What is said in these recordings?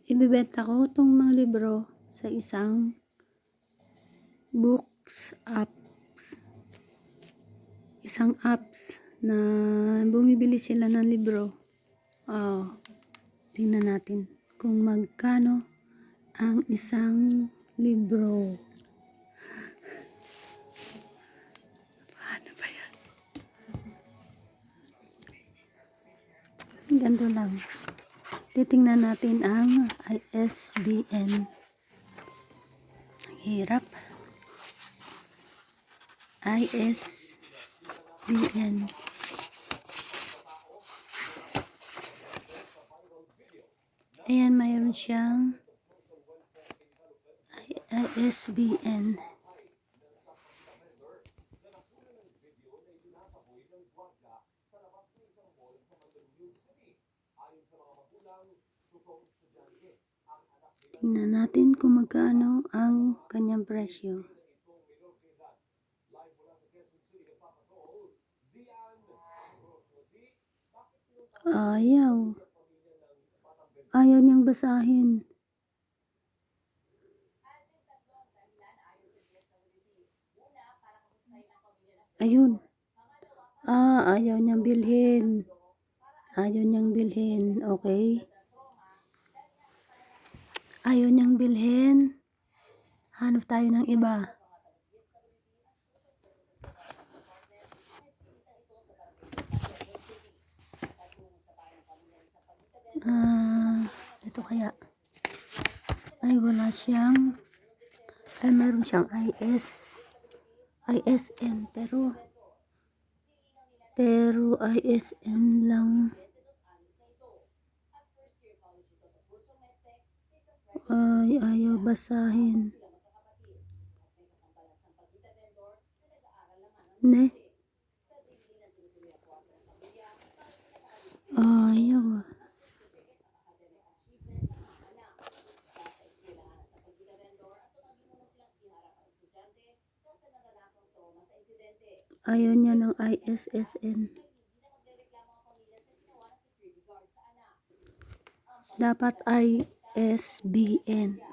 Ibebenta ko tong mga libro sa isang books apps. Isang apps na bumibili sila ng libro. Tingnan natin kung magkano ang isang libro. Ano ba yan? Ganito lang. Titingnan natin ang ISBN. Hirap. ISBN. Ayan, mayroon siyang ISBN. Tingnan natin kung magkano ang kanyang presyo. Ayaw niyang basahin. Ayun. Ayaw niyang bilhin. Okay. Ayaw niyang bilhin. Hanap tayo ng iba. Ito kaya. Wala siyang. Meron siyang ISN pero ISN lang. Ayaw basahin. Ayaw. Ayaw niya ng ISSN. Dapat ISBN.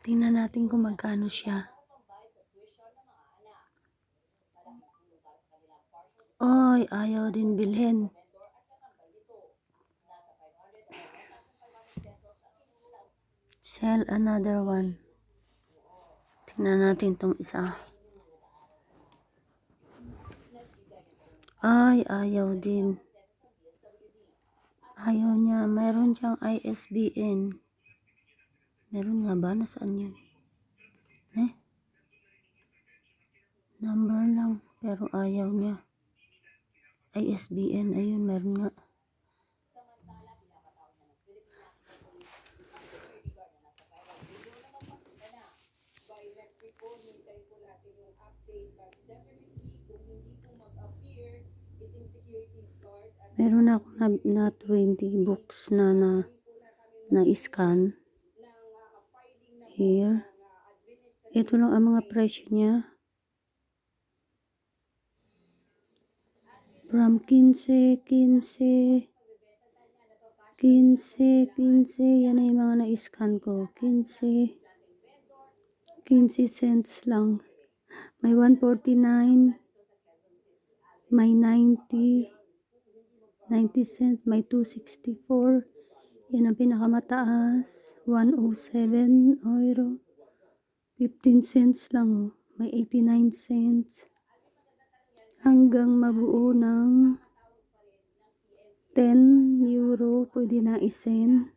Tingnan natin kung magkano siya. Ayaw din bilhin. Sell another one. Tingnan natin tong isa. Ayaw din. Ayaw niya. Meron siyang ISBN. Meron nga ba? Nasaan yun? Number lang. Pero ayaw niya. ISBN. Ayun, meron nga. Meron ako na 20 books na scan. Here. Ito lang ang mga presyo niya. From 15. Yan ay mga na-scan ko. 15 cents lang. May 149. May 90 cents. May 264. Yan ang pinakamataas. 107 euro. 15 cents lang. May 89 cents. Hanggang mabuo ng 10 euro, pwede na i-send.